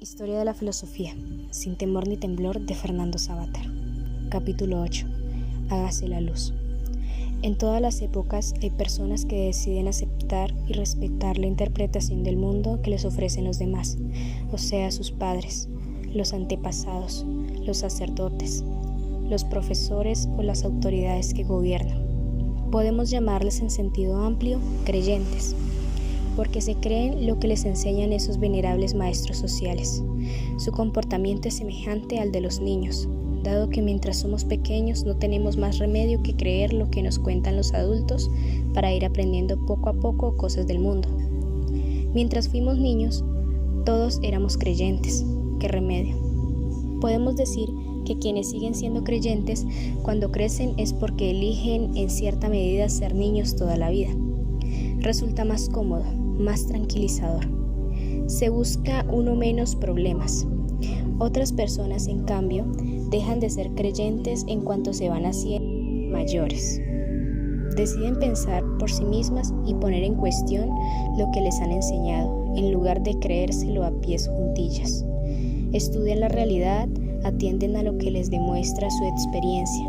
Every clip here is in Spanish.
Historia de la filosofía, sin temor ni temblor, de Fernando Savater. Capítulo 8. Hágase la luz. En todas las épocas hay personas que deciden aceptar y respetar la interpretación del mundo que les ofrecen los demás, o sea, sus padres, los antepasados, los sacerdotes, los profesores o las autoridades que gobiernan. Podemos llamarles en sentido amplio creyentes, porque se creen lo que les enseñan esos venerables maestros sociales. Su comportamiento es semejante al de los niños, dado que mientras somos pequeños no tenemos más remedio que creer lo que nos cuentan los adultos para ir aprendiendo poco a poco cosas del mundo. Mientras fuimos niños, todos éramos creyentes. ¿Qué remedio? Podemos decir que quienes siguen siendo creyentes cuando crecen es porque eligen en cierta medida ser niños toda la vida. Resulta más cómodo, más tranquilizador. Se busca uno menos problemas. Otras personas, en cambio, dejan de ser creyentes en cuanto se van haciendo mayores. Deciden pensar por sí mismas y poner en cuestión lo que les han enseñado, en lugar de creérselo a pies juntillas. Estudian la realidad, atienden a lo que les demuestra su experiencia.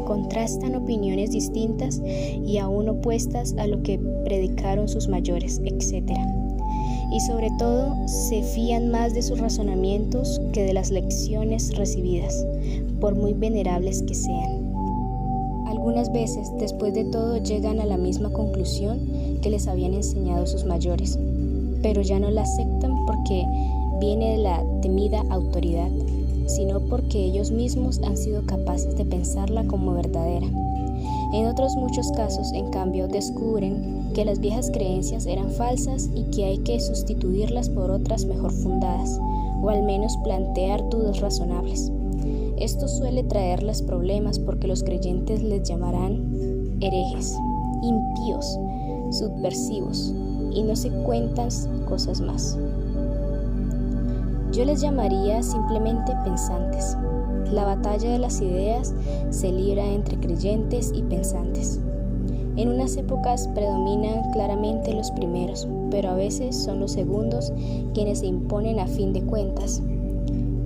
Contrastan opiniones distintas y aún opuestas a lo que predicaron sus mayores, etc. Y sobre todo, se fían más de sus razonamientos que de las lecciones recibidas, por muy venerables que sean. Algunas veces, después de todo, llegan a la misma conclusión que les habían enseñado sus mayores, pero ya no la aceptan porque viene de la temida autoridad, sino porque ellos mismos han sido capaces de pensarla como verdadera. En otros muchos casos, en cambio, descubren que las viejas creencias eran falsas y que hay que sustituirlas por otras mejor fundadas, o al menos plantear dudas razonables. Esto suele traerles problemas porque los creyentes les llamarán herejes, impíos, subversivos y no sé cuántas cosas más. Yo les llamaría simplemente pensantes. La batalla de las ideas se libra entre creyentes y pensantes. En unas épocas predominan claramente los primeros, pero a veces son los segundos quienes se imponen a fin de cuentas.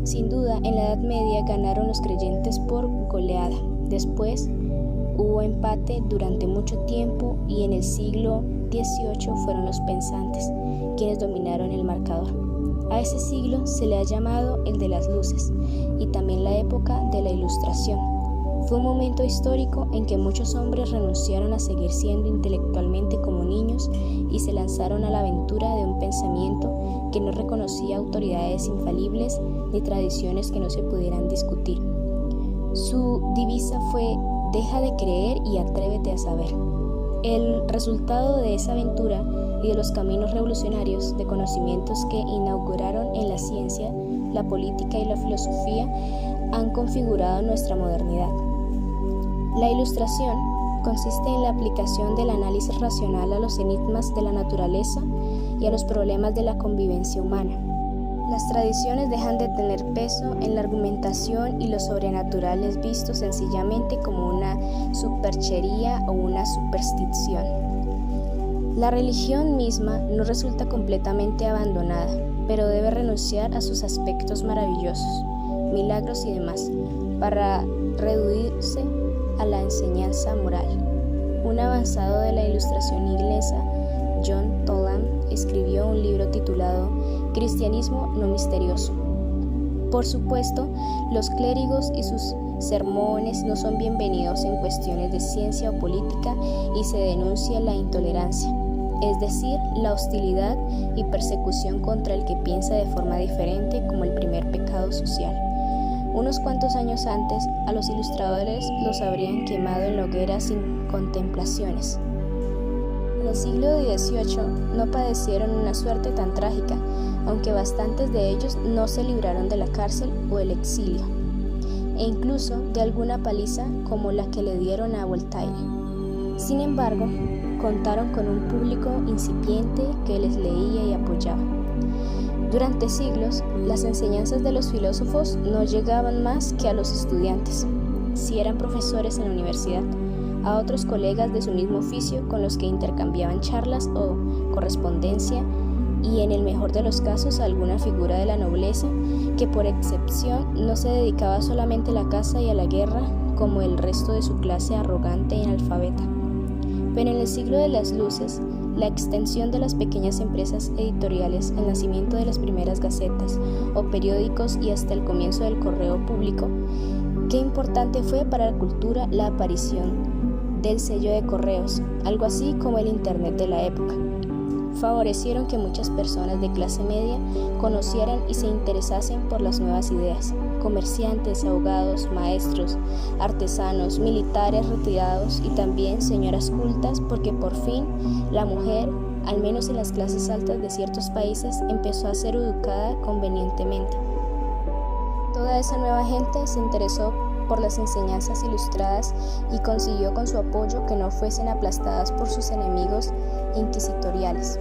Sin duda, en la Edad Media ganaron los creyentes por goleada. Después hubo empate durante mucho tiempo y en el siglo XVIII fueron los pensantes quienes dominaron el marcador. A ese siglo se le ha llamado el de las luces y también la época de la Ilustración. Fue un momento histórico en que muchos hombres renunciaron a seguir siendo intelectualmente como niños y se lanzaron a la aventura de un pensamiento que no reconocía autoridades infalibles ni tradiciones que no se pudieran discutir. Su divisa fue: deja de creer y atrévete a saber. El resultado de esa aventura y de los caminos revolucionarios de conocimientos que inauguraron en la ciencia, la política y la filosofía han configurado nuestra modernidad. La Ilustración consiste en la aplicación del análisis racional a los enigmas de la naturaleza y a los problemas de la convivencia humana. Las tradiciones dejan de tener peso en la argumentación y lo sobrenatural es visto sencillamente como una superchería o una superstición. La religión misma no resulta completamente abandonada, pero debe renunciar a sus aspectos maravillosos, milagros y demás, para reducirse a la enseñanza moral. Un avanzado de la Ilustración inglesa, John Toland, escribió un libro titulado Cristianismo no misterioso. Por supuesto, los clérigos y sus sermones no son bienvenidos en cuestiones de ciencia o política y se denuncia la intolerancia, es decir, la hostilidad y persecución contra el que piensa de forma diferente como el primer pecado social. Unos cuantos años antes, a los ilustradores los habrían quemado en la hoguera sin contemplaciones. En el siglo XVIII no padecieron una suerte tan trágica, aunque bastantes de ellos no se libraron de la cárcel o el exilio, e incluso de alguna paliza como la que le dieron a Voltaire. Sin embargo, contaron con un público incipiente que les leía y apoyaba. Durante siglos, las enseñanzas de los filósofos no llegaban más que a los estudiantes, si eran profesores en la universidad, a otros colegas de su mismo oficio con los que intercambiaban charlas o correspondencia y en el mejor de los casos a alguna figura de la nobleza que por excepción no se dedicaba solamente a la caza y a la guerra como el resto de su clase arrogante y analfabeta. Pero en el siglo de las luces, la extensión de las pequeñas empresas editoriales, el nacimiento de las primeras gacetas o periódicos y hasta el comienzo del correo público, qué importante fue para la cultura la aparición del sello de correos, algo así como el Internet de la época. Favorecieron que muchas personas de clase media conocieran y se interesasen por las nuevas ideas. Comerciantes, abogados, maestros, artesanos, militares retirados y también señoras cultas, porque por fin la mujer, al menos en las clases altas de ciertos países, empezó a ser educada convenientemente. Toda esa nueva gente se interesó por las enseñanzas ilustradas y consiguió con su apoyo que no fuesen aplastadas por sus enemigos inquisitoriales.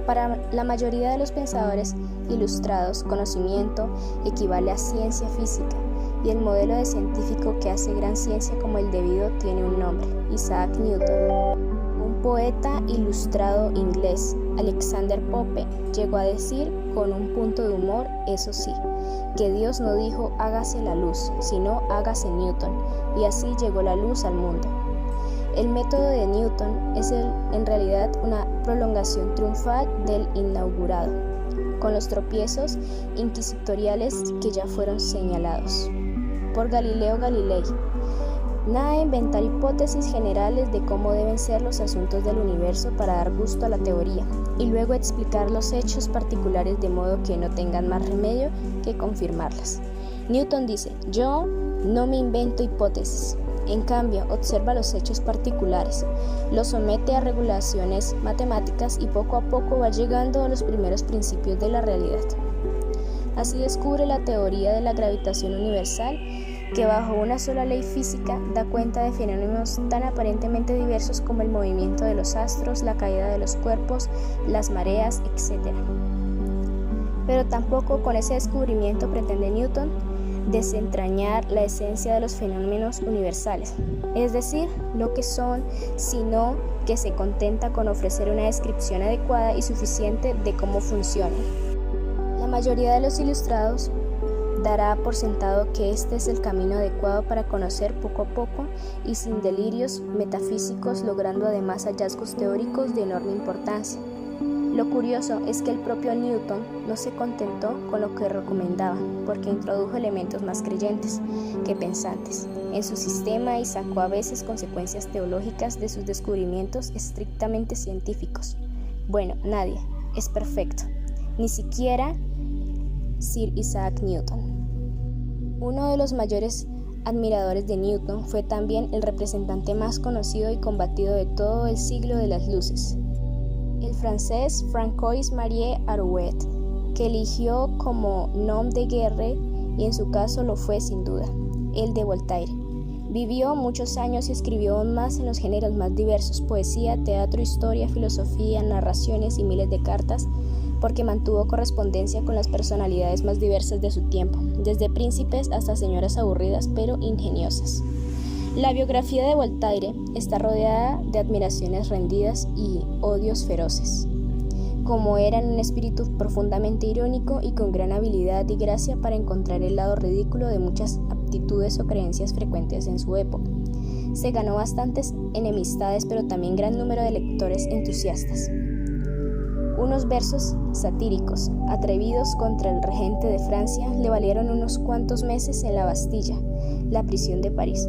Para la mayoría de los pensadores ilustrados, conocimiento equivale a ciencia física, y el modelo de científico que hace gran ciencia como el debido tiene un nombre: Isaac Newton. Un poeta ilustrado inglés, Alexander Pope, llegó a decir con un punto de humor, eso sí, que Dios no dijo hágase la luz, sino hágase Newton, y así llegó la luz al mundo. El método de Newton es en realidad una prolongación triunfal del inaugurado, con los tropiezos inquisitoriales que ya fueron señalados por Galileo Galilei. Nada de inventar hipótesis generales de cómo deben ser los asuntos del universo para dar gusto a la teoría, y luego explicar los hechos particulares de modo que no tengan más remedio que confirmarlas. Newton dice, yo no me invento hipótesis. En cambio, observa los hechos particulares, los somete a regulaciones matemáticas y poco a poco va llegando a los primeros principios de la realidad. Así descubre la teoría de la gravitación universal, que bajo una sola ley física da cuenta de fenómenos tan aparentemente diversos como el movimiento de los astros, la caída de los cuerpos, las mareas, etc. Pero tampoco con ese descubrimiento pretende Newton desentrañar la esencia de los fenómenos universales, es decir, lo que son, sino que se contenta con ofrecer una descripción adecuada y suficiente de cómo funcionan. La mayoría de los ilustrados dará por sentado que este es el camino adecuado para conocer poco a poco y sin delirios metafísicos, logrando además hallazgos teóricos de enorme importancia. Lo curioso es que el propio Newton no se contentó con lo que recomendaba, porque introdujo elementos más creyentes que pensantes en su sistema y sacó a veces consecuencias teológicas de sus descubrimientos estrictamente científicos. Bueno, nadie es perfecto, ni siquiera Sir Isaac Newton. Uno de los mayores admiradores de Newton fue también el representante más conocido y combatido de todo el siglo de las luces, el francés Francois-Marie Arouet, que eligió como nom de guerre, y en su caso lo fue sin duda, el de Voltaire. Vivió muchos años y escribió aún más en los géneros más diversos: poesía, teatro, historia, filosofía, narraciones y miles de cartas, porque mantuvo correspondencia con las personalidades más diversas de su tiempo, desde príncipes hasta señoras aburridas pero ingeniosas. La biografía de Voltaire está rodeada de admiraciones rendidas y odios feroces, como era en un espíritu profundamente irónico y con gran habilidad y gracia para encontrar el lado ridículo de muchas aptitudes o creencias frecuentes en su época. Se ganó bastantes enemistades, pero también gran número de lectores entusiastas. Unos versos satíricos, atrevidos contra el regente de Francia, le valieron unos cuantos meses en la Bastilla, la prisión de París.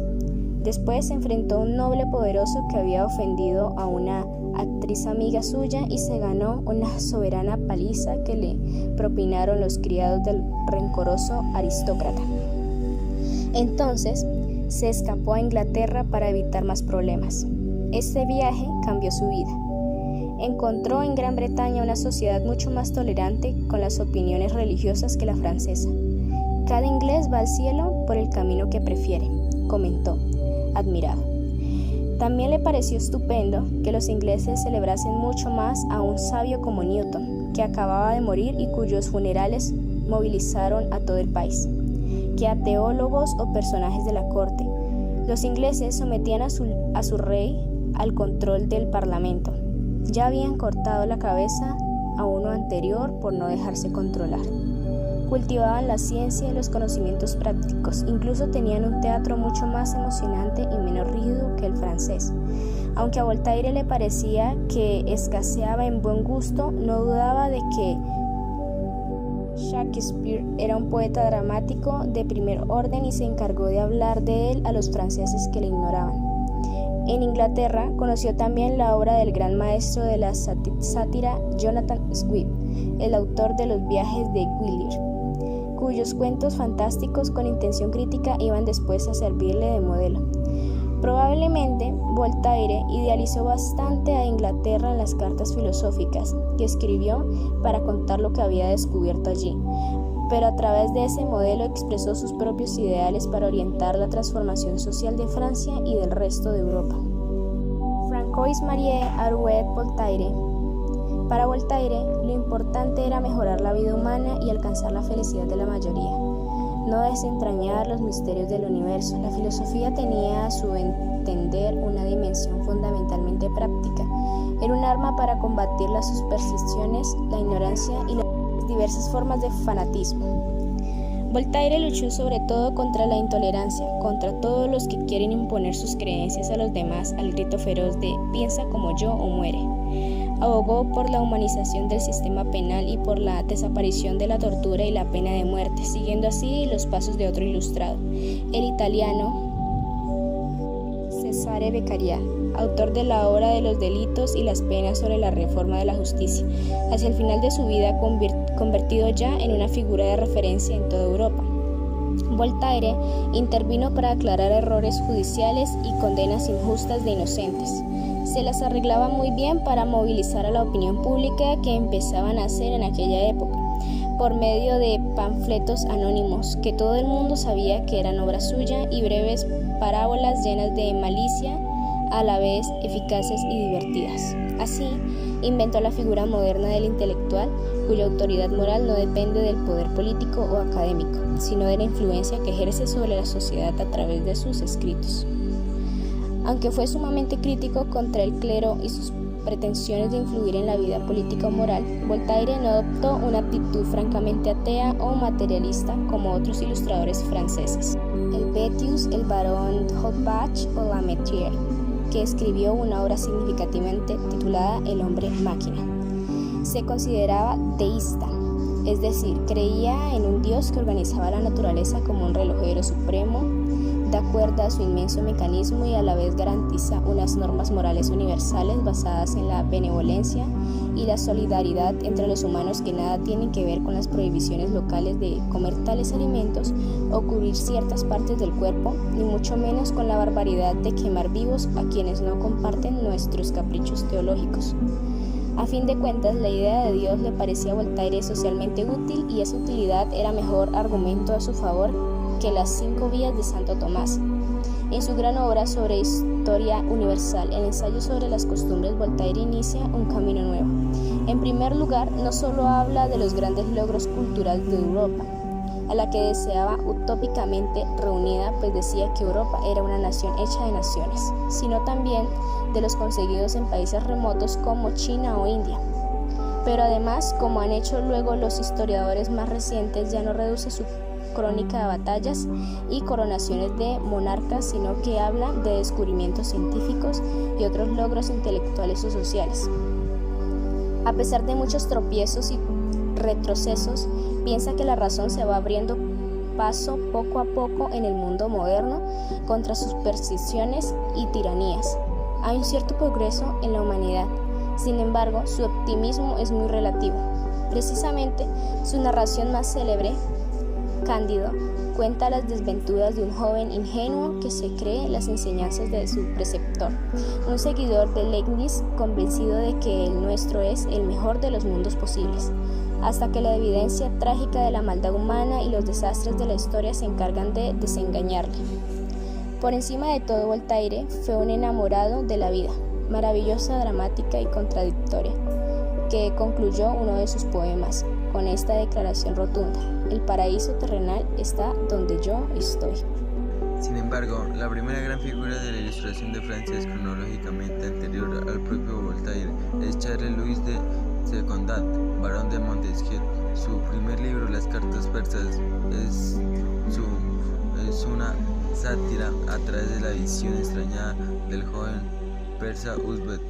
Después se enfrentó a un noble poderoso que había ofendido a una actriz amiga suya y se ganó una soberana paliza que le propinaron los criados del rencoroso aristócrata. Entonces se escapó a Inglaterra para evitar más problemas. Este viaje cambió su vida. Encontró en Gran Bretaña una sociedad mucho más tolerante con las opiniones religiosas que la francesa. Cada inglés va al cielo por el camino que prefiere, comentó, admirado. También le pareció estupendo que los ingleses celebrasen mucho más a un sabio como Newton, que acababa de morir y cuyos funerales movilizaron a todo el país, que a teólogos o personajes de la corte. Los ingleses sometían a su rey al control del parlamento. Ya habían cortado la cabeza a uno anterior por no dejarse controlar. Cultivaban la ciencia y los conocimientos prácticos, incluso tenían un teatro mucho más emocionante y menos rígido que el francés. Aunque a Voltaire le parecía que escaseaba en buen gusto, no dudaba de que Shakespeare era un poeta dramático de primer orden y se encargó de hablar de él a los franceses que le ignoraban. En Inglaterra conoció también la obra del gran maestro de la sátira Jonathan Swift, el autor de Los viajes de Gwalior, cuyos cuentos fantásticos con intención crítica iban después a servirle de modelo. Probablemente Voltaire idealizó bastante a Inglaterra en las cartas filosóficas que escribió para contar lo que había descubierto allí, pero a través de ese modelo expresó sus propios ideales para orientar la transformación social de Francia y del resto de Europa. Francois-Marie Arouet Voltaire. Para Voltaire, lo importante era mejorar la vida humana y alcanzar la felicidad de la mayoría, no desentrañar los misterios del universo. La filosofía tenía a su entender una dimensión fundamentalmente práctica. Era un arma para combatir las supersticiones, la ignorancia y las diversas formas de fanatismo. Voltaire luchó sobre todo contra la intolerancia, contra todos los que quieren imponer sus creencias a los demás al grito feroz de «piensa como yo o muere». Abogó por la humanización del sistema penal y por la desaparición de la tortura y la pena de muerte, siguiendo así los pasos de otro ilustrado, el italiano Cesare Beccaria, autor de la obra de los delitos y las penas sobre la reforma de la justicia, hacia el final de su vida convertido ya en una figura de referencia en toda Europa. Voltaire intervino para aclarar errores judiciales y condenas injustas de inocentes. Se las arreglaba muy bien para movilizar a la opinión pública que empezaba a nacer en aquella época, por medio de panfletos anónimos que todo el mundo sabía que eran obra suya y breves parábolas llenas de malicia, a la vez eficaces y divertidas. Así, inventó la figura moderna del intelectual, cuya autoridad moral no depende del poder político o académico, sino de la influencia que ejerce sobre la sociedad a través de sus escritos. Aunque fue sumamente crítico contra el clero y sus pretensiones de influir en la vida política o moral, Voltaire no adoptó una actitud francamente atea o materialista como otros ilustradores franceses, el Betius, el barón d'Holbach o Lametrière, que escribió una obra significativamente titulada El hombre máquina. Se consideraba deísta, es decir, creía en un Dios que organizaba la naturaleza como un relojero supremo, da cuerda a su inmenso mecanismo y a la vez garantiza unas normas morales universales basadas en la benevolencia y la solidaridad entre los humanos que nada tienen que ver con las prohibiciones locales de comer tales alimentos o cubrir ciertas partes del cuerpo, ni mucho menos con la barbaridad de quemar vivos a quienes no comparten nuestros caprichos teológicos. A fin de cuentas, la idea de Dios le parecía a Voltaire socialmente útil y esa utilidad era mejor argumento a su favor que las 5 vías de Santo Tomás. En su gran obra sobre historia universal, el ensayo sobre las costumbres, Voltaire inicia un camino nuevo. En primer lugar, no solo habla de los grandes logros culturales de Europa, a la que deseaba utópicamente reunida, pues decía que Europa era una nación hecha de naciones, sino también de los conseguidos en países remotos como China o India. Pero además, como han hecho luego los historiadores más recientes, ya no reduce su crónica de batallas y coronaciones de monarcas, sino que habla de descubrimientos científicos y otros logros intelectuales o sociales. A pesar de muchos tropiezos y retrocesos, piensa que la razón se va abriendo paso poco a poco en el mundo moderno contra supersticiones y tiranías. Hay un cierto progreso en la humanidad. Sin embargo, su optimismo es muy relativo. Precisamente, su narración más célebre, Cándido, cuenta las desventuras de un joven ingenuo que se cree las enseñanzas de su preceptor, un seguidor de Leibniz convencido de que el nuestro es el mejor de los mundos posibles, hasta que la evidencia trágica de la maldad humana y los desastres de la historia se encargan de desengañarle. Por encima de todo, Voltaire fue un enamorado de la vida, maravillosa, dramática y contradictoria, que concluyó uno de sus poemas con esta declaración rotunda: el paraíso terrenal está donde yo estoy. Sin embargo, la primera gran figura de la Ilustración de Francia es cronológicamente anterior al propio Voltaire, es Charles-Louis de Secondat, barón de Montesquieu. Su primer libro, Las cartas persas, es una sátira a través de la visión extrañada del joven persa Uzbek,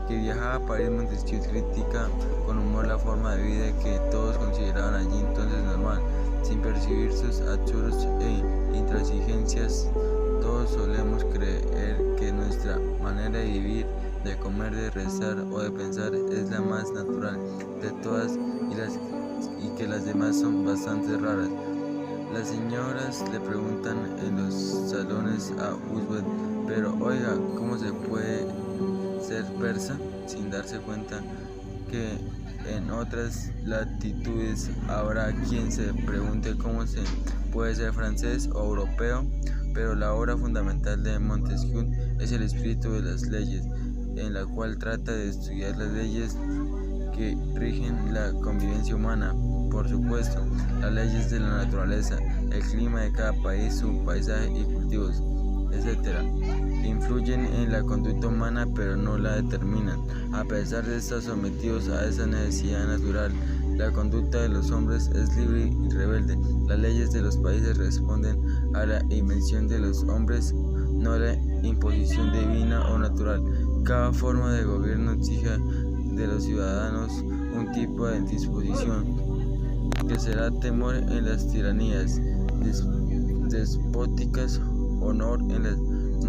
que viajaba a París. Montesquieu critica con humor la forma de vida que todos consideraban allí entonces normal, sin percibir sus absurdos e intransigencias. Todos solemos creer que nuestra manera de vivir, de comer, de rezar o de pensar es la más natural de todas y que las demás son bastante raras. Las señoras le preguntan en los salones a Uzbek: pero oiga, ¿cómo se puede ser persa? Sin darse cuenta que en otras latitudes habrá quien se pregunte cómo se puede ser francés o europeo. Pero la obra fundamental de Montesquieu es El espíritu de las leyes, en la cual trata de estudiar las leyes que rigen la convivencia humana. Por supuesto, las leyes de la naturaleza, el clima de cada país, su paisaje y cultivos, etc. Influyen en la conducta humana, pero no la determinan. A pesar de estar sometidos a esa necesidad natural, la conducta de los hombres es libre y rebelde. Las leyes de los países responden a la invención de los hombres, no a la imposición divina o natural. Cada forma de gobierno exige de los ciudadanos un tipo de disposición, que será temor en las tiranías despóticas, honor en las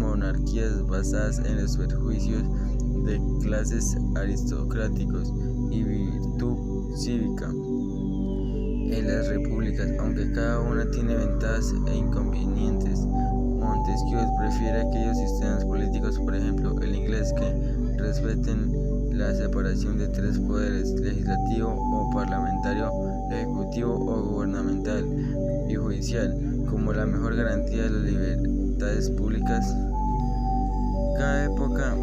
monarquías basadas en los perjuicios de clases aristocráticos y virtud cívica en las repúblicas, aunque cada una tiene ventajas e inconvenientes. Montesquieu prefiere aquellos sistemas políticos, por ejemplo el inglés, que respeten la separación de tres poderes: legislativo o parlamentario, ejecutivo o gubernamental y judicial, como la mejor garantía de las libertades públicas. Cada época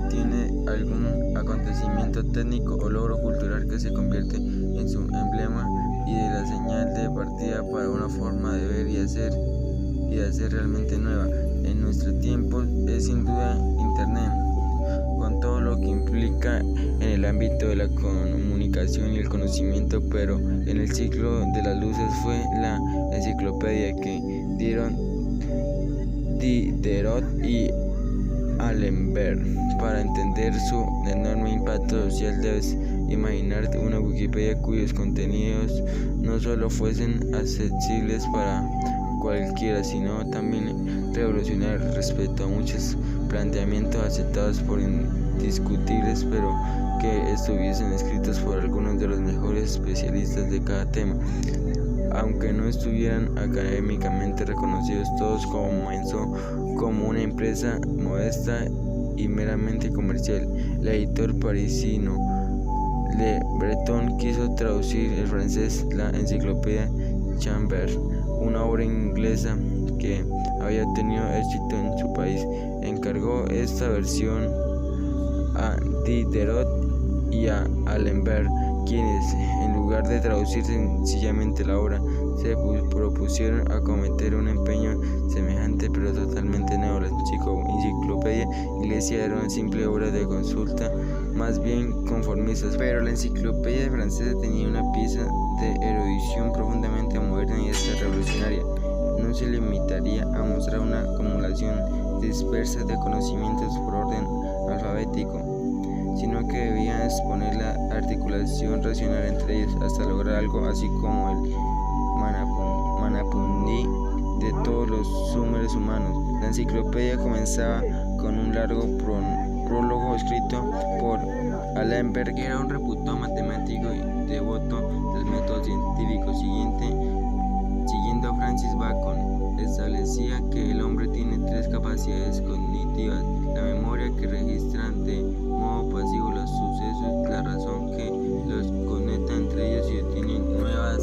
tiene algún acontecimiento técnico o logro cultural que se convierte en su emblema y de la señal de partida para una forma de ver y hacer realmente nueva. En nuestro tiempo es sin duda Internet, con todo lo que implica en el ámbito de la comunicación y el conocimiento, pero en el siglo de las luces fue la enciclopedia que dieron Diderot y Alembert. Para entender su enorme impacto social debes imaginarte una Wikipedia cuyos contenidos no solo fuesen accesibles para cualquiera, sino también revolucionarios respecto a muchos planteamientos aceptados por indiscutibles, pero que estuviesen escritos por algunos de los mejores especialistas de cada tema. Aunque no estuvieran académicamente reconocidos, todos comenzó como una empresa modesta y meramente comercial. El editor parisino Le Breton quiso traducir al francés la enciclopedia Chambers, una obra inglesa que había tenido éxito en su país. Encargó esta versión a Diderot y a Alembert, quienes, en lugar de traducir sencillamente la obra, se propusieron acometer un empeño semejante pero totalmente nuevo. La enciclopedia inglesa era una simple obra de consulta, más bien conformista, pero la enciclopedia francesa tenía una pieza de erudición profundamente moderna y hasta revolucionaria. No se limitaría a mostrar una acumulación dispersa de conocimientos por orden alfabético, sino que debía exponer la articulación racional entre ellos hasta lograr algo así como el Manapundi de todos los sumerios humanos. La enciclopedia comenzaba con un largo prólogo escrito por Alembert, que era un reputado matemático y devoto del método científico. Siguiendo a Francis Bacon, establecía que el hombre tiene tres capacidades cognitivas: la memoria, que registra de modo pasivo los sucesos; la razón, que los conecta entre ellos y obtiene nuevas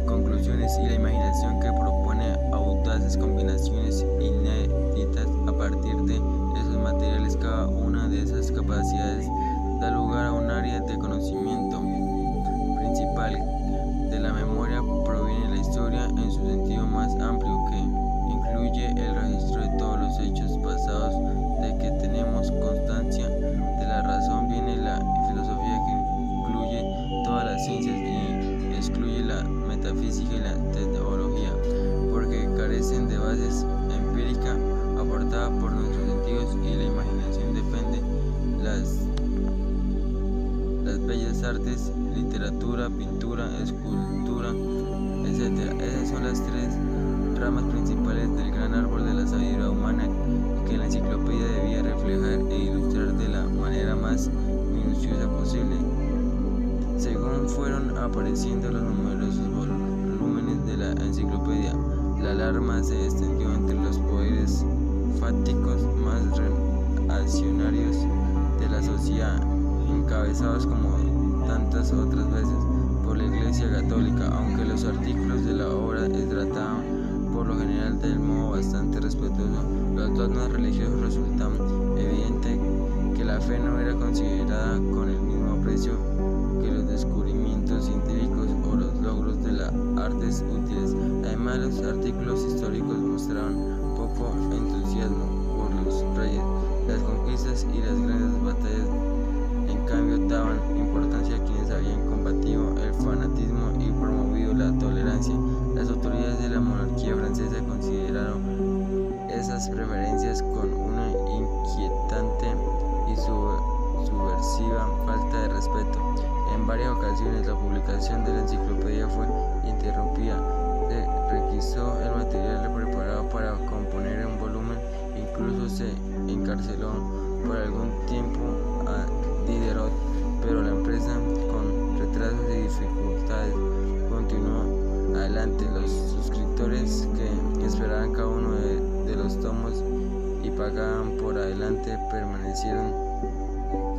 conclusiones; y la imaginación, que propone audaces combinaciones inéditas a partir de esos materiales. Cada una de esas capacidades da lugar a un área de conocimiento principal. De la memoria proviene la historia en su sentido más amplio, que incluye el registro de todos los hechos pasados de que tenemos constancia. metafísica y la teología, porque carecen de bases empírica aportada por nuestros sentidos y la imaginación depende las bellas artes, literatura, pintura, escultura, etc. Esas son las tres ramas principales del gran árbol de la sabiduría humana que la enciclopedia debía reflejar e ilustrar de la manera más minuciosa posible. Según fueron apareciendo los numerosos volúmenes de la enciclopedia, la alarma se extendió entre los poderes fácticos más reaccionarios de la sociedad, encabezados como tantas otras veces por la Iglesia Católica, aunque los artículos de la obra trataban por lo general del modo bastante respetuoso los dogmas religiosos. Resulta evidente que la fe no era considerada con el mismo aprecio que los descubrimientos científicos o los logros de las artes útiles. Además, los artículos históricos mostraban poco entusiasmo por los reyes, las conquistas y las grandes batallas. En cambio, daban importancia a quienes habían combatido el fanatismo y promovido la tolerancia. Las autoridades de la monarquía francesa consideraron esas preferencias con una inquietante y subversiva falta de respeto. En varias ocasiones la publicación de la enciclopedia fue interrumpida. Se requisó el material preparado para componer un volumen, incluso se encarceló por algún tiempo a Diderot, pero la empresa, con retrasos y dificultades, continuó adelante. Los suscriptores que esperaban cada uno de los tomos y pagaban por adelante permanecieron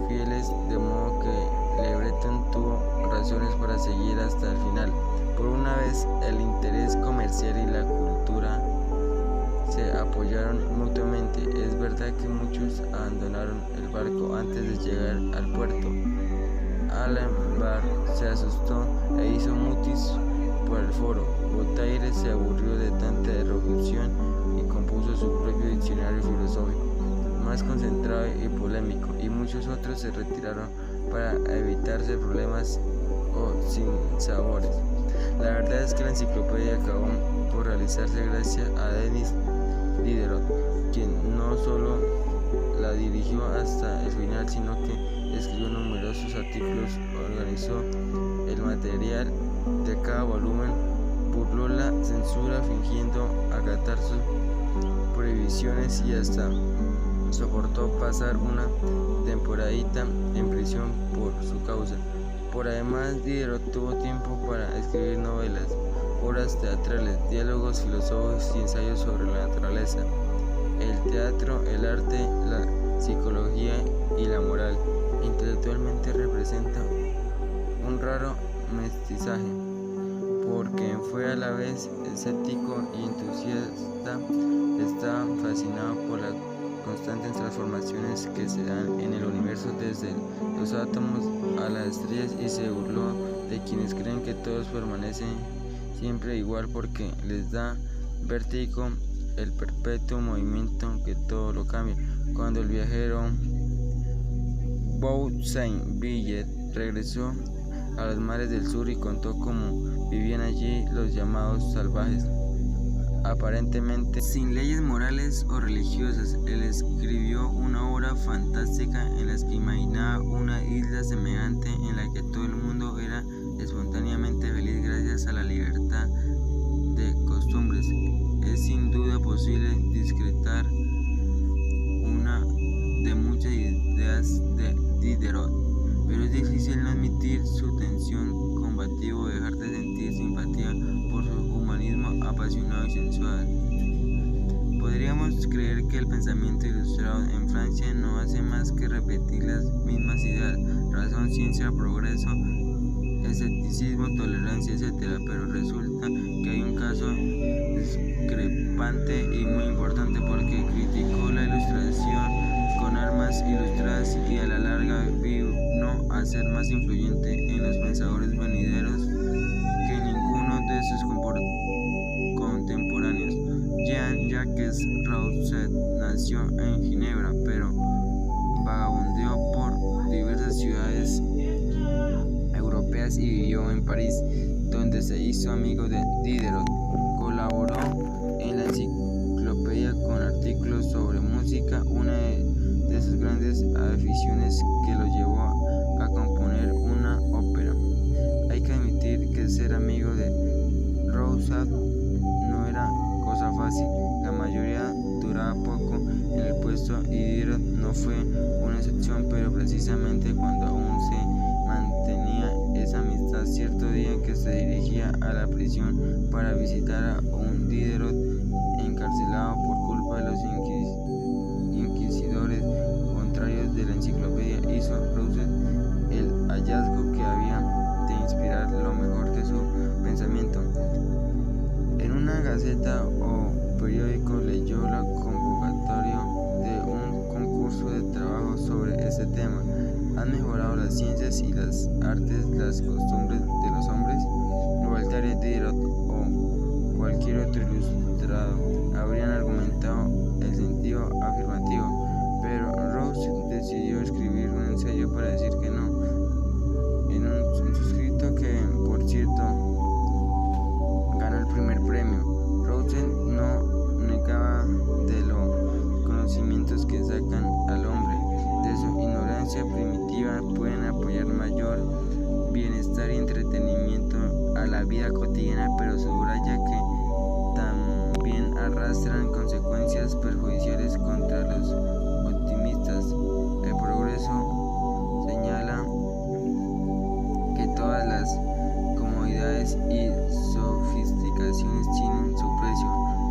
fieles, de modo que Le Breton tuvo razones para seguir hasta el final. Por una vez, el interés comercial y la cultura se apoyaron mutuamente. Es verdad que muchos abandonaron el barco antes de llegar al puerto. Alembert se asustó e hizo mutis por el foro. Voltaire se aburrió de tanta interrupción y compuso su propio diccionario filosófico, más concentrado y polémico, y muchos otros se retiraron para evitarse problemas o sinsabores. La verdad es que la enciclopedia acabó por realizarse gracias a Denis Diderot, quien no solo la dirigió hasta el final, sino que escribió numerosos artículos, organizó el material de cada volumen, burló la censura fingiendo acatar sus prohibiciones y hasta soportó pasar una temporadita en prisión por su causa. Por además, Diderot tuvo tiempo para escribir novelas, obras teatrales, diálogos filosóficos y ensayos sobre la naturaleza, el teatro, el arte, la psicología y la moral. Intelectualmente representa un raro mestizaje, porque fue a la vez escéptico y entusiasta. Estaba fascinado por las constantes transformaciones que se dan en el universo, desde los átomos a las estrellas, y se burló de quienes creen que todos permanecen siempre igual, porque les da vértigo el perpetuo movimiento, que todo lo cambia. Cuando el viajero Boussaint-Villet regresó a los mares del sur y contó cómo vivían allí los llamados salvajes, aparentemente sin leyes morales o religiosas, él escribió una obra fantástica en la que imaginaba una isla semejante en la que todo el mundo era espontáneamente feliz gracias a la libertad de costumbres. Es sin duda posible discretar una de muchas ideas de Diderot, pero es difícil no admitir su tensión combativa o dejar de sentir simpatía por su humanismo apasionado y sensual. Podríamos creer que el pensamiento ilustrado en Francia no hace más que repetir las mismas ideas: razón, ciencia, progreso, escepticismo, tolerancia, etc. Pero resulta que hay un caso discrepante y muy importante, porque criticó la ilustración con armas ilustradas y a la larga vino a ser más influyente en los pensadores venideros que ninguno de sus contemporáneos. Jean-Jacques Rousseau nació en Ginebra, pero vagabundeó por diversas ciudades europeas y vivió en París, donde se hizo amigo de Diderot. Colaboró en la enciclopedia con artículos sobre música, una de sus grandes aficiones que lo llevó a componer una ópera. Hay que admitir que ser amigo de Rousseau no era cosa fácil. La mayoría duraba poco en el puesto y Diderot no fue una excepción, pero precisamente cuando aún se mantenía esa amistad, cierto día que se dirigía a la prisión para visitar a un Diderot encarcelado por culpa de los inquisidores contrarios de la enciclopedia, hizo Rousseau el hallazgo que había de inspirar lo mejor de su pensamiento. En una gaceta o periódico leyó la convocatoria de un concurso de trabajo sobre este tema. ¿Han mejorado las ciencias y las artes las costumbres de los hombres? Voltaire, Diderot o cualquier otro ilustrado habrían argumentado el sentido afirmativo, pero Rousseau decidió escribir un ensayo para decir que no. En su escrito, que por cierto ganó el primer premio, Rousseau no negaba de los conocimientos que sacan al hombre de su ignorancia primitiva pueden apoyar mayor bienestar y entretenimiento a la vida cotidiana, pero subraya que también arrastran consecuencias perjudiciales contra los optimistas. El progreso señala que todas las comodidades y sofisticaciones tienen su precio: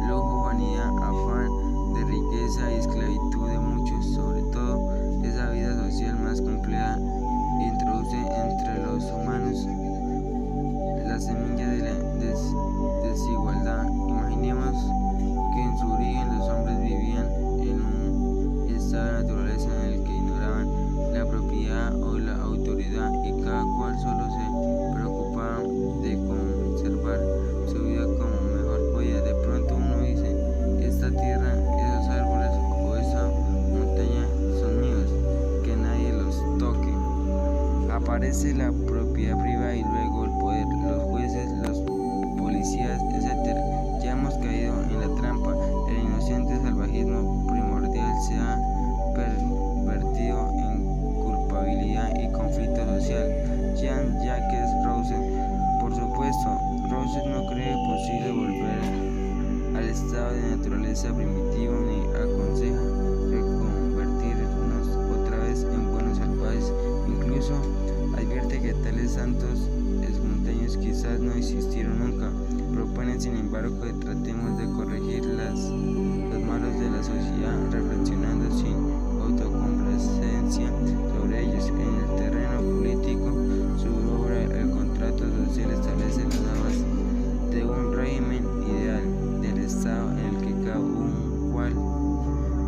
lujo, vanidad, afán de riqueza y esclavitud de muchos. Sobre todo, esa vida social más compleja introduce entre los humanos la semilla de la desigualdad. Imaginemos que en su origen los hombres vivían en un estado de naturaleza en el que ignoraban la propiedad o la autoridad y cada cual solo se preocupaba de conservar su vida como mejor podía. De pronto uno dice: esta tierra, esos árboles o esa montaña son míos, que nadie los toque. Aparece la propiedad privada y luego el poder, los jueces, los policías, etc. Ya hemos caído en la trampa. El inocente salvajismo primordial se ha pervertido en culpabilidad y conflicto social. Jean-Jacques Rousseau. Por supuesto, Rousseau no cree posible volver al estado de naturaleza primitivo ni aconseja reconvertirnos otra vez en buenos salvajes. Incluso advierte que tales santos espontáneos quizás no existieron nunca. Propone, sin embargo, que tratemos de corregir los malos de la sociedad reflexionando sin autocomplacencia sobre ellos. En el terreno político, su obra El contrato social establece las normas de un régimen ideal del Estado en el que cada cual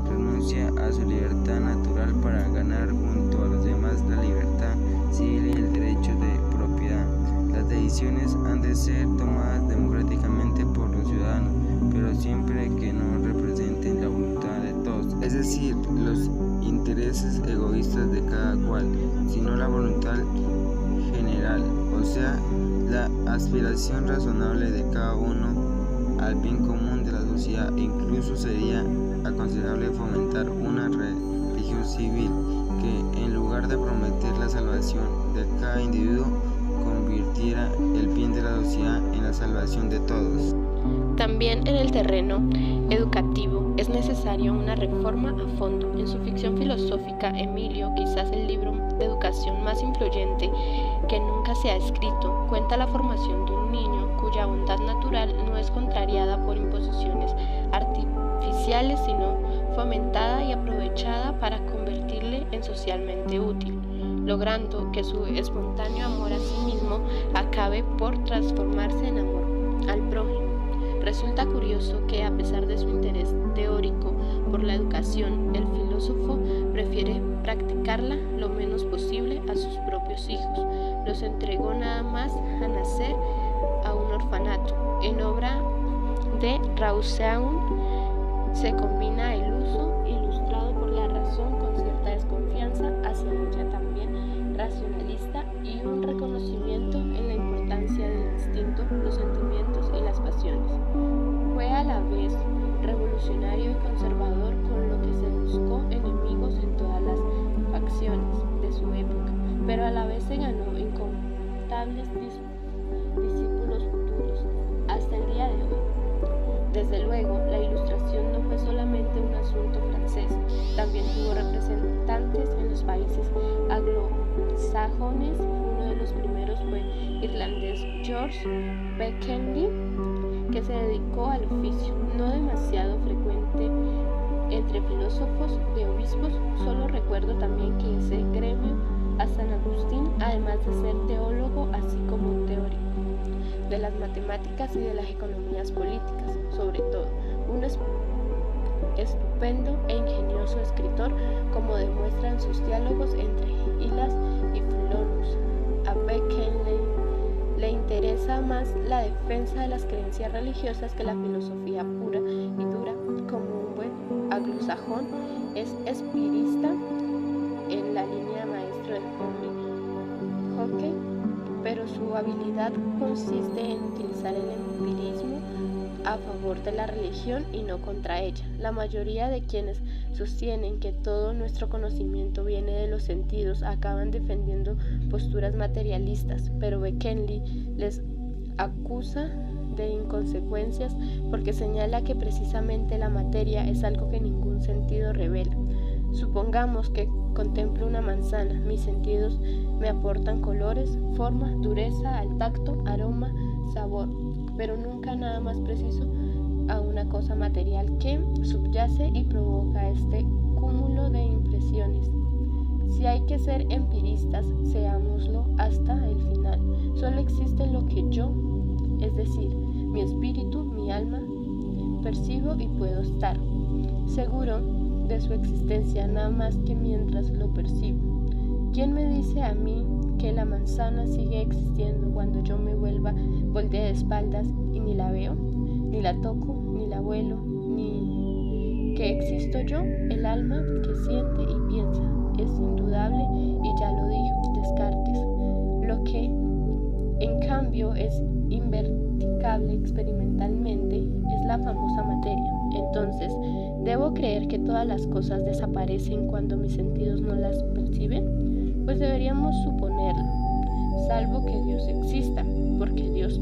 renuncia a su libertad natural para ganar junto a los demás la libertad civil y el derecho de propiedad. Las decisiones han de ser tomadas democráticamente por los ciudadanos, pero siempre que no representen la voluntad de todos, es decir, los intereses egoístas de cada cual, sino la voluntad general, o sea, la aspiración razonable de cada uno al bien común de la sociedad. Incluso sería aconsejable fomentar una religión civil que, en lugar de prometer la salvación de cada individuo, convirtiera el bien de la sociedad en la salvación de todos. También en el terreno educativo es necesaria una reforma a fondo. En su ficción filosófica, Emilio, quizás el libro de educación más influyente que nunca se ha escrito, cuenta la formación de un niño cuya bondad natural no es contrariada por imposiciones artificiales, sino fomentada y aprovechada para convertirle en socialmente útil, logrando que su espontáneo amor a sí mismo acabe por transformarse en amor al prójimo. Resulta curioso que, a pesar de su interés teórico por la educación, el filósofo prefiere practicarla lo menos posible a sus propios hijos. Los entregó nada más a nacer a un orfanato. En obra de Rousseau se combina el uso ilustrado por la razón con cierta desconfianza hacia ella también racionalista y un reconocimiento en la importancia del instinto innumerables discípulos futuros, hasta el día de hoy. Desde luego, la Ilustración no fue solamente un asunto francés, también tuvo representantes en los países anglosajones. Uno de los primeros fue irlandés George Beckenley, que se dedicó al oficio, no demasiado frecuente entre filósofos de obispos. Solo recuerdo también que ese gremio a San Agustín, además de ser teólogo, así como teórico de las matemáticas y de las economías políticas, sobre todo, un estupendo e ingenioso escritor, como demuestran sus diálogos entre Hylas y Filonus. A Beckenley le interesa más la defensa de las creencias religiosas que la filosofía pura y dura. Como un buen anglosajón, es espirista en la línea maestro de Hockey, pero su habilidad consiste en utilizar el empirismo a favor de la religión y no contra ella. La mayoría de quienes sostienen que todo nuestro conocimiento viene de los sentidos acaban defendiendo posturas materialistas, pero Beckenley les acusa de inconsecuencias porque señala que precisamente la materia es algo que ningún sentido revela. Supongamos que contemplo una manzana, mis sentidos me aportan colores, forma, dureza al tacto, aroma, sabor, pero nunca nada más preciso a una cosa material que subyace y provoca este cúmulo de impresiones. Si hay que ser empiristas, seámoslo hasta el final. Solo existe lo que yo, es decir, mi espíritu, mi alma, percibo y puedo estar seguro de su existencia nada más que mientras lo percibo. ¿Quién me dice a mí que la manzana sigue existiendo cuando yo me voltee de espaldas y ni la veo, ni la toco, ni la huelo, ni que existo yo, el alma que siente y piensa? Es indudable y ya lo dijo Descartes. Lo que en cambio es inverticable experimentalmente es la famosa materia. Entonces, ¿debo creer que todas las cosas desaparecen cuando mis sentidos no las perciben? Pues deberíamos suponerlo, salvo que Dios exista, porque Dios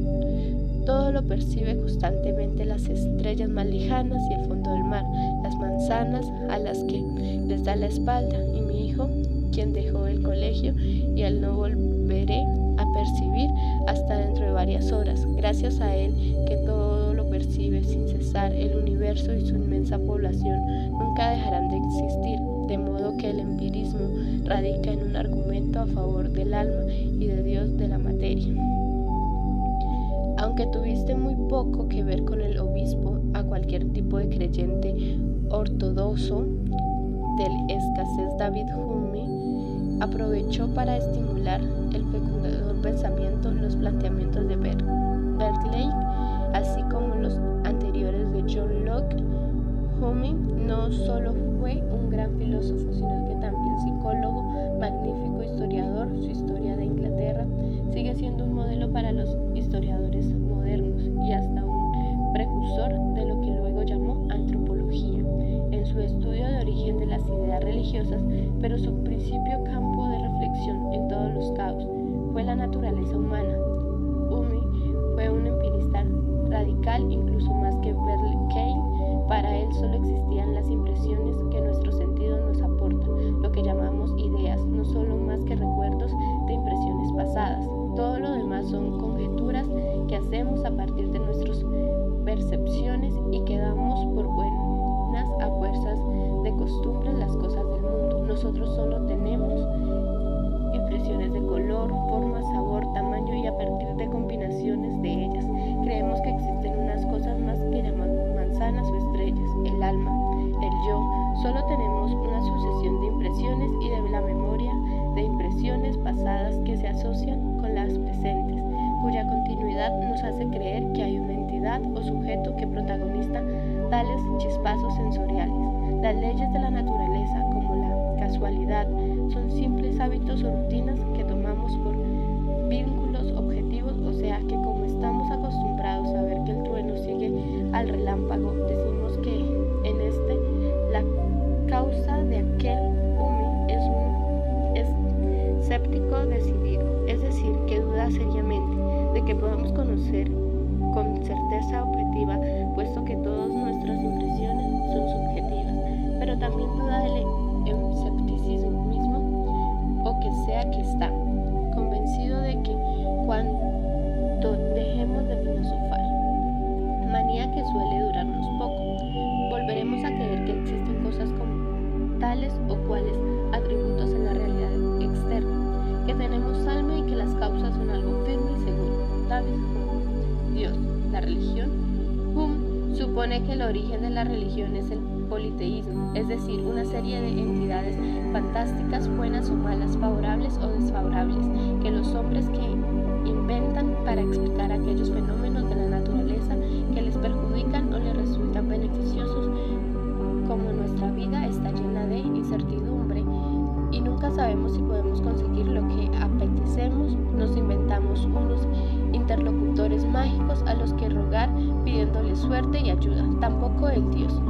todo lo percibe constantemente, las estrellas más lejanas y el fondo del mar, las manzanas a las que les da la espalda, y mi hijo, quien dejó el colegio y al no volveré a percibir hasta dentro de varias horas. Gracias a él que todo lo percibe sin cesar, el universo y su inmensa población nunca dejarán de existir, de modo que el empirismo radica en un argumento a favor del alma y de Dios de la materia. Aunque tuviste muy poco que ver con el obispo, a cualquier tipo de creyente ortodoxo del escasez, David Hume aprovechó para estimular el fecundador pensamiento los planteamientos de Berkeley, así como los anteriores de John Locke. Hume no solo fue un gran filósofo, sino que también psicólogo, magnífico historiador. Su Historia de Inglaterra sigue siendo un modelo para los historiadores modernos y hasta un precursor de lo que luego llamó antropología, en su estudio de origen de las ideas religiosas, pero su principio campo de reflexión en todos los casos fue la naturaleza humana. Hume fue un empirista radical, incluso más que Berkeley. Para él solo existían las impresiones que nuestros sentidos nos aportan, lo que llamamos ideas, no solo más que recuerdos de impresiones pasadas. Todo lo demás son conjeturas que hacemos a partir de nuestras percepciones y que damos por buenas a fuerzas de costumbres las cosas del mundo. Nosotros solo tenemos impresiones de color, forma, sabor, tamaño y a partir de combinaciones de ellas creemos que existen unas cosas más que llamamos manzanas o estrellas. El alma, el yo, solo tenemos una sucesión de impresiones y de la memoria de impresiones pasadas que se asocian con las presentes, cuya continuidad nos hace creer que hay una entidad o sujeto que protagoniza tales chispazos sensoriales. Las leyes de la naturaleza, como la casualidad, son simples hábitos o rutinas que tomamos por vínculos objetivos, o sea que como estamos acostumbrados a ver que el trueno sigue al relámpago, decimos que en la causa de aquel Hume es un escéptico decidido, es decir, que duda seriamente podamos conocer con certeza objetiva, puesto que todas nuestras impresiones son subjetivas, pero también duda del escepticismo mismo, o que sea que está, convencido de que cuando dejemos de filosofar, manía que suele durarnos poco, volveremos a creer que existen cosas como tales o cuales atributos en la realidad externa, que tenemos alma y que las causas son algo firme y seguro, tales como Dios, la religión. Hume supone que el origen de la religión es el politeísmo, es decir, una serie de entidades fantásticas, buenas o malas, favorables o desfavorables, que los hombres que inventan para explicar aquellos fenómenos de la naturaleza que les perjudican o les resultan beneficiosos. Como nuestra vida está llena de incertidumbre y nunca sabemos si podemos conseguir lo que apetecemos, nos inventamos unos interlocutores mágicos a los que rogar pidiéndoles suerte y ayuda. Tampoco el Dios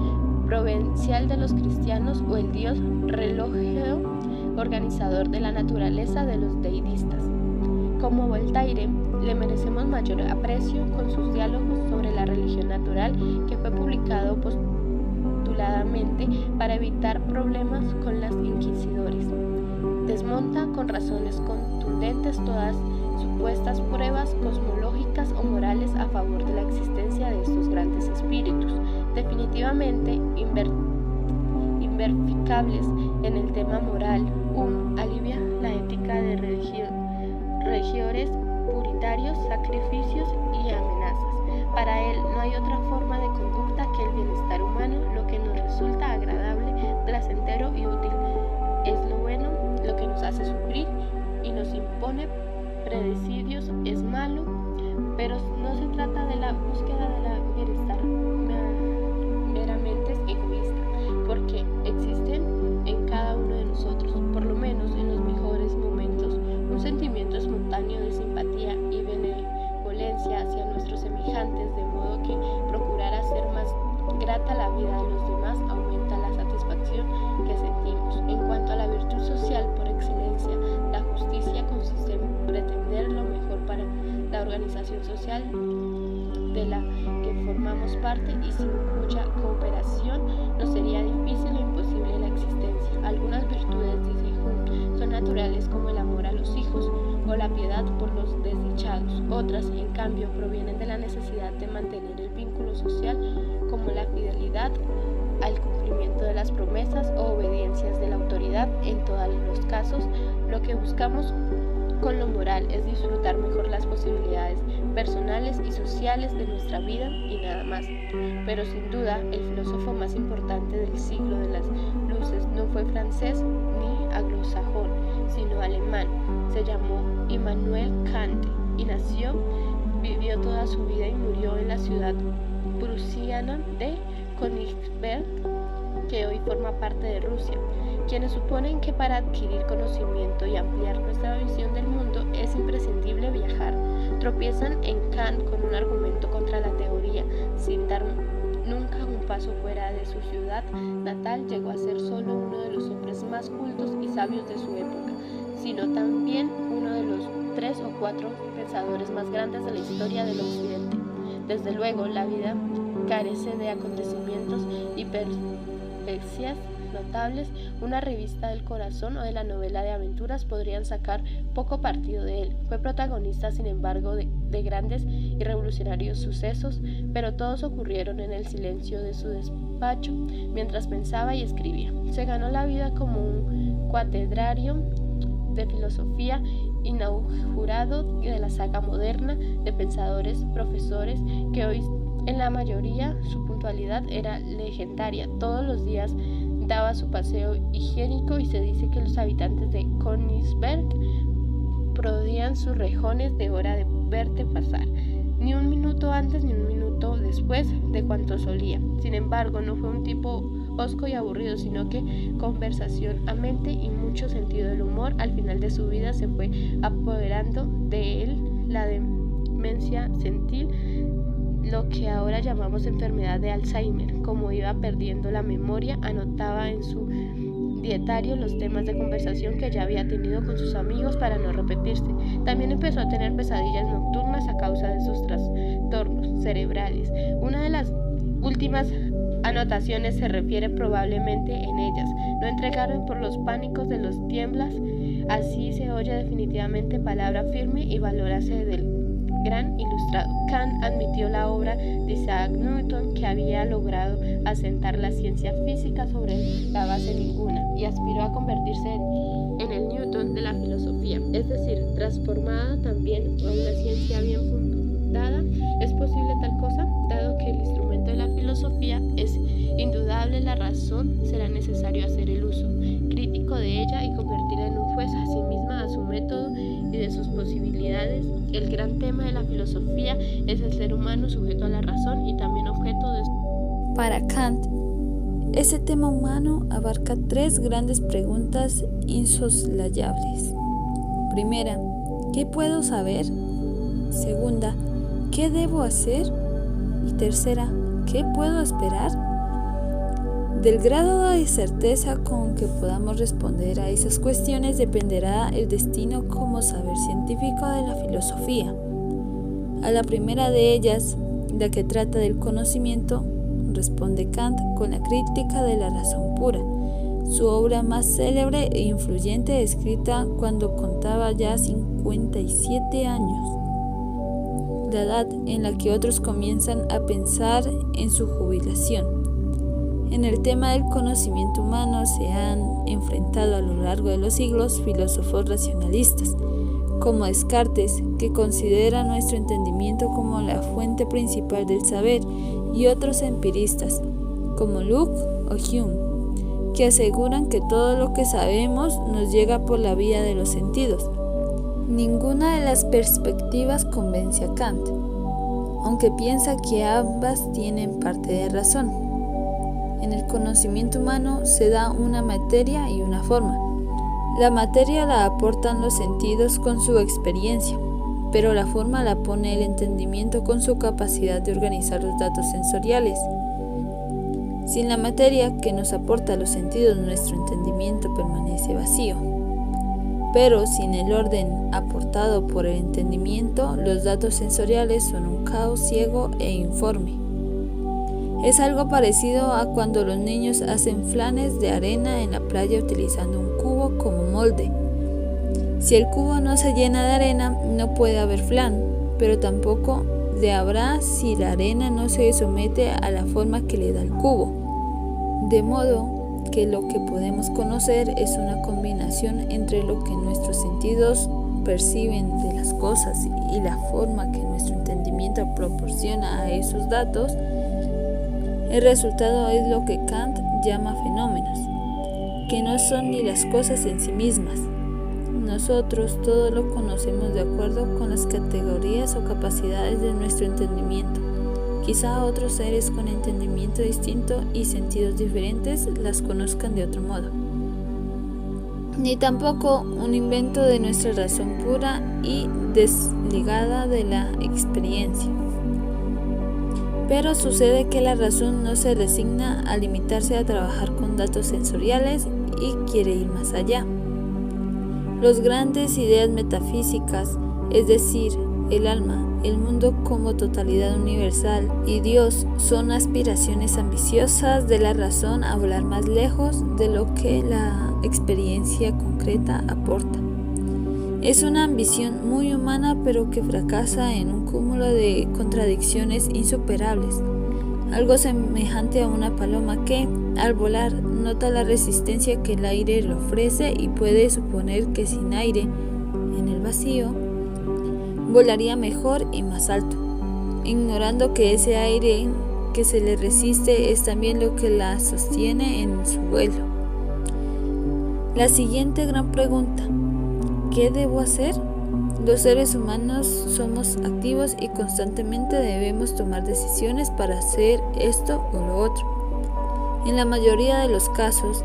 providencial de los cristianos o el Dios relojero organizador de la naturaleza de los deístas. Como Voltaire, le merecemos mayor aprecio con sus diálogos sobre la religión natural, que fue publicado postuladamente para evitar problemas con los inquisidores. Desmonta con razones contundentes todas supuestas pruebas cosmológicas o morales a favor de la existencia de estos grandes espíritus, definitivamente inverificables en el tema moral. Alivia la ética de regidores puritarios, sacrificios y amenazas. Para él no hay otra forma de conducta que el bienestar humano, lo que nos resulta agradable, placentero y útil. Es lo bueno, lo que nos hace sufrir y nos impone predecidios es malo, pero no se trata de la búsqueda de la bienestar meramente egoísta, porque existen en cada uno de nosotros, por lo menos en los mejores momentos, un sentimiento espontáneo de simpatía y benevolencia hacia nuestros semejantes, de modo que procurar hacer más grata la vida de los demás aumenta la satisfacción que sentimos. En cuanto a la virtud social por excelencia, la justicia consiste en pretender lo mejor para la organización social de la que formamos parte y sin cuya cooperación nos sería difícil o imposible la existencia. Algunas virtudes, dice Hume, son naturales, como el amor a los hijos o la piedad por los desdichados. Otras, en cambio, provienen de la necesidad de mantener el vínculo social, como la fidelidad al cumplimiento de las promesas o obediencias de la autoridad. En todos los casos, lo que buscamos con lo moral es disfrutar mejor las posibilidades personales y sociales de nuestra vida y nada más. Pero sin duda, el filósofo más importante del siglo de las luces no fue francés ni anglosajón, sino alemán. Se llamó Immanuel Kant y vivió toda su vida y murió en la ciudad prusiana de Königsberg, que hoy forma parte de Rusia. Quienes suponen que para adquirir conocimiento y ampliar nuestra visión del mundo es imprescindible viajar, tropiezan en Kant con un argumento contra la teoría. Sin dar nunca un paso fuera de su ciudad natal, llegó a ser solo uno de los hombres más cultos y sabios de su época, sino también uno de los 3 o 4 pensadores más grandes de la historia del Occidente. Desde luego, la vida carece de acontecimientos y peripecias notables. Una revista del corazón o de la novela de aventuras podrían sacar poco partido de él. Fue protagonista, sin embargo, de grandes y revolucionarios sucesos, pero todos ocurrieron en el silencio de su despacho mientras pensaba y escribía. Se ganó la vida como un cuaternario de filosofía inaugurado de la saga moderna de pensadores, profesores, que hoy en la mayoría su puntualidad era legendaria. Todos los días daba su paseo higiénico y se dice que los habitantes de Königsberg prodigían sus rejones de hora de verte pasar, ni un minuto antes ni un minuto después de cuanto solía. Sin embargo, no fue un tipo hosco y aburrido, sino que conversación, mente y mucho sentido del humor. Al final de su vida se fue apoderando de él la demencia senil, lo que ahora llamamos enfermedad de Alzheimer. Como iba perdiendo la memoria, anotaba en su dietario los temas de conversación que ya había tenido con sus amigos para no repetirse. También empezó a tener pesadillas nocturnas a causa de sus trastornos cerebrales. Una de las últimas anotaciones se refiere probablemente en ellas. No entregaron por los pánicos de los tiemblas. Así se oye definitivamente palabra firme y valórase del gran ilustrado. Kant admitió la obra de Isaac Newton, que había logrado asentar la ciencia física sobre la base ninguna, y aspiró a convertirse en el Newton de la filosofía, es decir, transformada también a una ciencia bien fundada. ¿Es posible tal cosa? Dado que el instrumento de la filosofía es indudable, la razón, será necesario hacer el uso crítico de ella y convertirla en un juez a sí misma, a su método y de sus posibilidades. El gran tema de la filosofía es el ser humano sujeto a la razón y también objeto de... Para Kant, ese tema humano abarca 3 grandes preguntas insoslayables. Primera, ¿qué puedo saber? Segunda, ¿qué debo hacer? Y tercera, ¿qué puedo esperar? Del grado de certeza con que podamos responder a esas cuestiones dependerá el destino como saber científico de la filosofía. A la primera de ellas, la que trata del conocimiento, responde Kant con la Crítica de la razón pura, su obra más célebre e influyente, escrita cuando contaba ya 57 años, la edad en la que otros comienzan a pensar en su jubilación. En el tema del conocimiento humano se han enfrentado a lo largo de los siglos filósofos racionalistas, como Descartes, que considera nuestro entendimiento como la fuente principal del saber, y otros empiristas, como Locke o Hume, que aseguran que todo lo que sabemos nos llega por la vía de los sentidos. Ninguna de las perspectivas convence a Kant, aunque piensa que ambas tienen parte de razón. En el conocimiento humano se da una materia y una forma. La materia la aportan los sentidos con su experiencia, pero la forma la pone el entendimiento con su capacidad de organizar los datos sensoriales. Sin la materia que nos aporta los sentidos, nuestro entendimiento permanece vacío. Pero sin el orden aportado por el entendimiento, los datos sensoriales son un caos ciego e informe. Es algo parecido a cuando los niños hacen flanes de arena en la playa utilizando un cubo como molde. Si el cubo no se llena de arena, no puede haber flan, pero tampoco le habrá si la arena no se somete a la forma que le da el cubo. De modo que lo que podemos conocer es una combinación entre lo que nuestros sentidos perciben de las cosas y la forma que nuestro entendimiento proporciona a esos datos. El resultado es lo que Kant llama fenómenos, que no son ni las cosas en sí mismas. Nosotros todo lo conocemos de acuerdo con las categorías o capacidades de nuestro entendimiento. Quizá otros seres con entendimiento distinto y sentidos diferentes las conozcan de otro modo. Ni tampoco un invento de nuestra razón pura y desligada de la experiencia. Pero sucede que la razón no se resigna a limitarse a trabajar con datos sensoriales y quiere ir más allá. Las grandes ideas metafísicas, es decir, el alma, el mundo como totalidad universal y Dios, son aspiraciones ambiciosas de la razón a volar más lejos de lo que la experiencia concreta aporta. Es una ambición muy humana, pero que fracasa en un cúmulo de contradicciones insuperables, algo semejante a una paloma que, al volar, nota la resistencia que el aire le ofrece y puede suponer que sin aire, en el vacío, volaría mejor y más alto, ignorando que ese aire que se le resiste es también lo que la sostiene en su vuelo. La siguiente gran pregunta: ¿qué debo hacer? Los seres humanos somos activos y constantemente debemos tomar decisiones para hacer esto o lo otro. En la mayoría de los casos,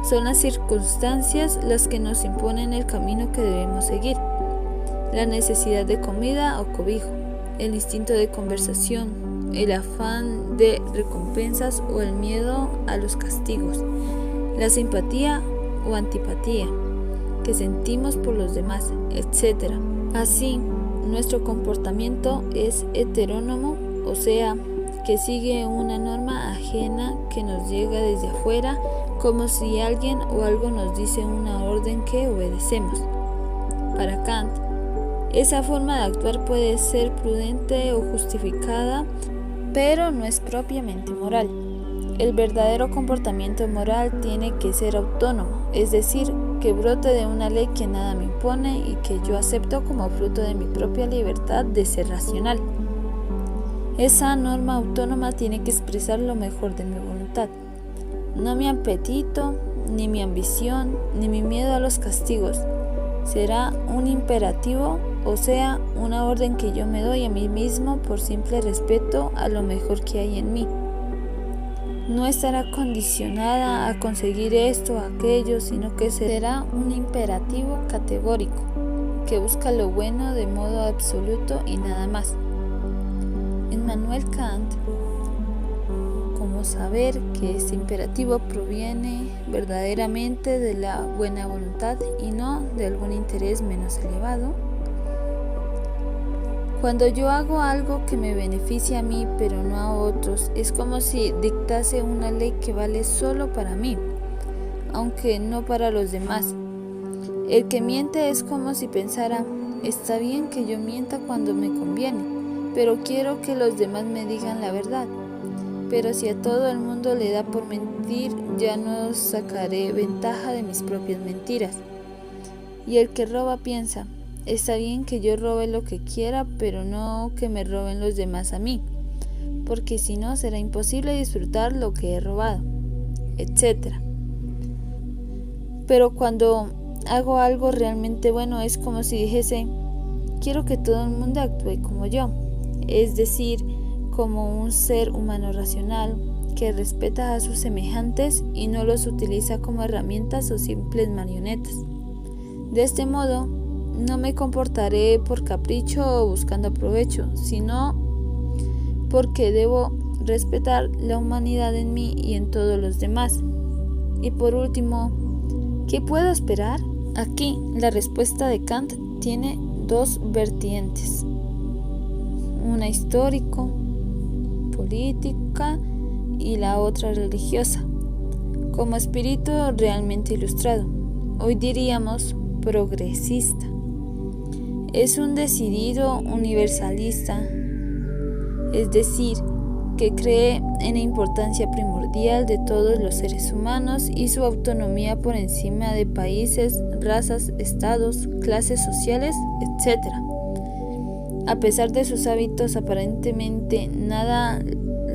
son las circunstancias las que nos imponen el camino que debemos seguir. La necesidad de comida o cobijo, el instinto de conversación, el afán de recompensas o el miedo a los castigos. la simpatía o antipatía que sentimos por los demás, etc. Así, nuestro comportamiento es heterónomo, o sea, que sigue una norma ajena que nos llega desde afuera, como si alguien o algo nos dice una orden que obedecemos. Para Kant, esa forma de actuar puede ser prudente o justificada, pero no es propiamente moral. El verdadero comportamiento moral tiene que ser autónomo, es decir, que brote de una ley que nada me impone y que yo acepto como fruto de mi propia libertad de ser racional. Esa norma autónoma tiene que expresar lo mejor de mi voluntad, no mi apetito, ni mi ambición, ni mi miedo a los castigos. Será un imperativo, o sea, una orden que yo me doy a mí mismo por simple respeto a lo mejor que hay en mí. No estará condicionada a conseguir esto o aquello, sino que será un imperativo categórico, que busca lo bueno de modo absoluto y nada más. Immanuel Kant, como saber que este imperativo proviene verdaderamente de la buena voluntad y no de algún interés menos elevado. Cuando yo hago algo que me beneficia a mí pero no a otros, es como si dictase una ley que vale solo para mí, aunque no para los demás. El que miente es como si pensara, está bien que yo mienta cuando me conviene, pero quiero que los demás me digan la verdad. Pero si a todo el mundo le da por mentir, ya no sacaré ventaja de mis propias mentiras. Y el que roba piensa, está bien que yo robe lo que quiera, pero no que me roben los demás a mí, porque si no será imposible disfrutar lo que he robado, etc. Pero cuando hago algo realmente bueno es como si dijese, quiero que todo el mundo actúe como yo, es decir, como un ser humano racional que respeta a sus semejantes y no los utiliza como herramientas o simples marionetas. De este modo, no me comportaré por capricho o buscando provecho, sino porque debo respetar la humanidad en mí y en todos los demás. Y por último, ¿qué puedo esperar? Aquí la respuesta de Kant tiene dos vertientes, una histórico, política y la otra religiosa. Como espíritu realmente ilustrado, hoy diríamos progresista. Es un decidido universalista, es decir, que cree en la importancia primordial de todos los seres humanos y su autonomía por encima de países, razas, estados, clases sociales, etc. A pesar de sus hábitos aparentemente nada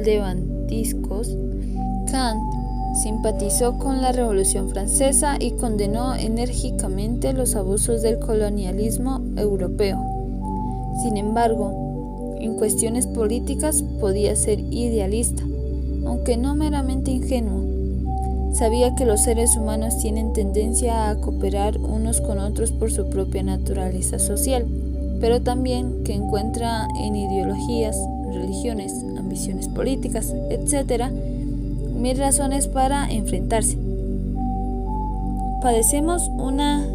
levantiscos, Kant simpatizó con la Revolución Francesa y condenó enérgicamente los abusos del colonialismo europeo. Sin embargo, en cuestiones políticas podía ser idealista, aunque no meramente ingenuo. Sabía que los seres humanos tienen tendencia a cooperar unos con otros por su propia naturaleza social, pero también que encuentra en ideologías, religiones, ambiciones políticas, etc., mil razones para enfrentarse. Padecemos una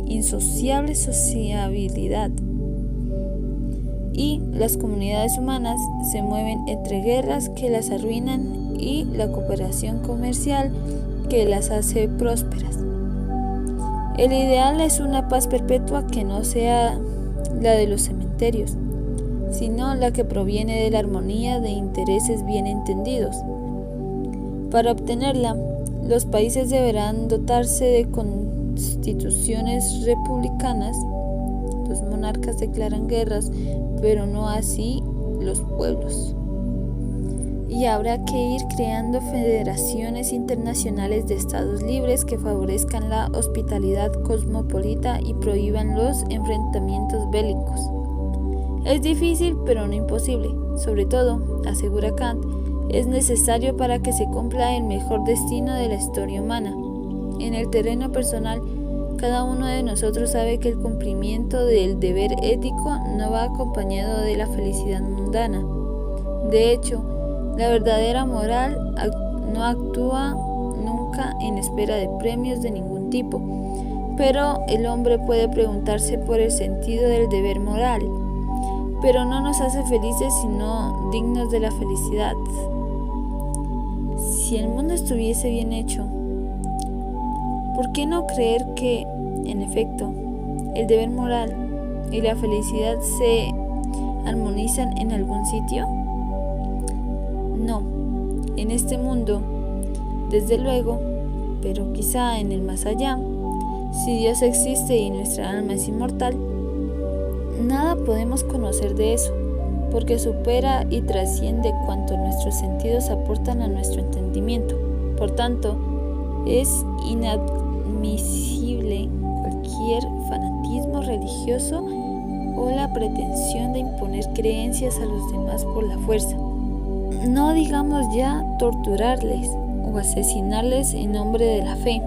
insociable sociabilidad y las comunidades humanas se mueven entre guerras que las arruinan y la cooperación comercial que las hace prósperas. El ideal es una paz perpetua que no sea la de los cementerios, sino la que proviene de la armonía de intereses bien entendidos. Para obtenerla, los países deberán dotarse de constituciones republicanas. Los monarcas declaran guerras, pero no así los pueblos. Y habrá que ir creando federaciones internacionales de estados libres que favorezcan la hospitalidad cosmopolita y prohíban los enfrentamientos bélicos. Es difícil, pero no imposible. Sobre todo, asegura Kant, es necesario para que se cumpla el mejor destino de la historia humana. En el terreno personal, cada uno de nosotros sabe que el cumplimiento del deber ético no va acompañado de la felicidad mundana. De hecho, la verdadera moral no actúa nunca loca en espera de premios de ningún tipo, pero el hombre puede preguntarse por el sentido del deber moral, pero no nos hace felices sino dignos de la felicidad. Si el mundo estuviese bien hecho, ¿por qué no creer que, en efecto, el deber moral y la felicidad se armonizan en algún sitio? No, en este mundo, desde luego, pero quizá en el más allá, si Dios existe y nuestra alma es inmortal, nada podemos conocer de eso, porque supera y trasciende cuanto nuestros sentidos aportan a nuestro entendimiento. Por tanto, es inadmisible cualquier fanatismo religioso o la pretensión de imponer creencias a los demás por la fuerza. No digamos ya torturarles o asesinarles en nombre de la fe,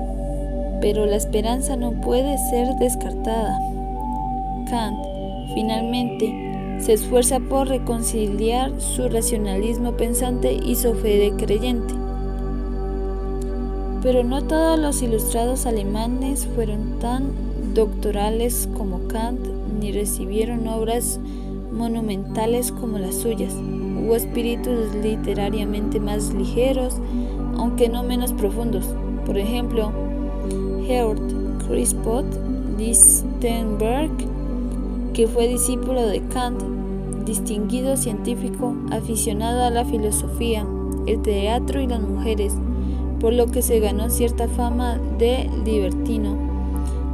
pero la esperanza no puede ser descartada. Kant, finalmente, se esfuerza por reconciliar su racionalismo pensante y su fe de creyente. Pero no todos los ilustrados alemanes fueron tan doctorales como Kant, ni recibieron obras monumentales como las suyas. Hubo espíritus literariamente más ligeros, aunque no menos profundos. Por ejemplo, Georg Christoph Lichtenberg, que fue discípulo de Kant, distinguido científico, aficionado a la filosofía, el teatro y las mujeres, por lo que se ganó cierta fama de libertino.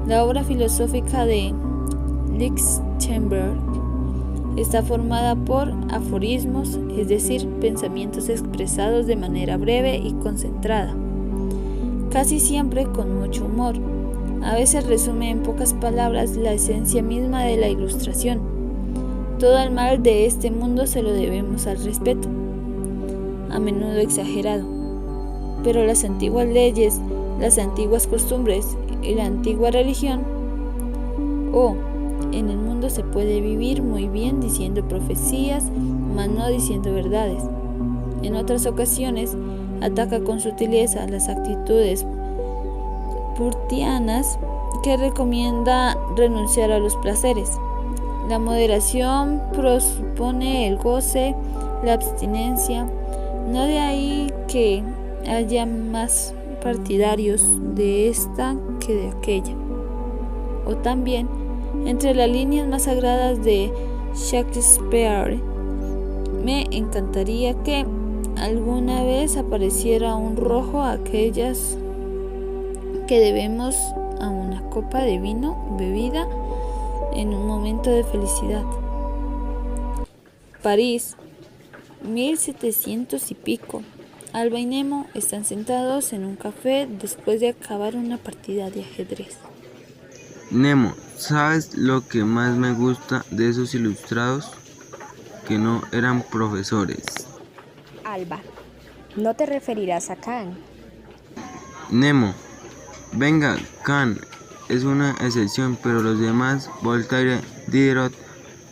La obra filosófica de Lichtenberg está formada por aforismos, es decir, pensamientos expresados de manera breve y concentrada, casi siempre con mucho humor. A veces resume en pocas palabras la esencia misma de la ilustración. Todo el mal de este mundo se lo debemos al respeto, a menudo exagerado. Pero las antiguas leyes, las antiguas costumbres y la antigua religión, en el mundo se puede vivir muy bien diciendo profecías, mas no diciendo verdades. En otras ocasiones ataca con sutileza las actitudes puritanas que recomienda renunciar a los placeres. La moderación presupone el goce, la abstinencia, no de ahí que haya más partidarios de esta que de aquella. O también, entre las líneas más sagradas de Shakespeare, me encantaría que alguna vez apareciera un rojo a aquellas que debemos a una copa de vino bebida en un momento de felicidad. París, 1700 y pico. Alba y Nemo están sentados en un café después de acabar una partida de ajedrez. Nemo, ¿sabes lo que más me gusta de esos ilustrados? Que no eran profesores. Alba, ¿no te referirás a Kant? Nemo, venga, Kant es una excepción, pero los demás, Voltaire, Diderot,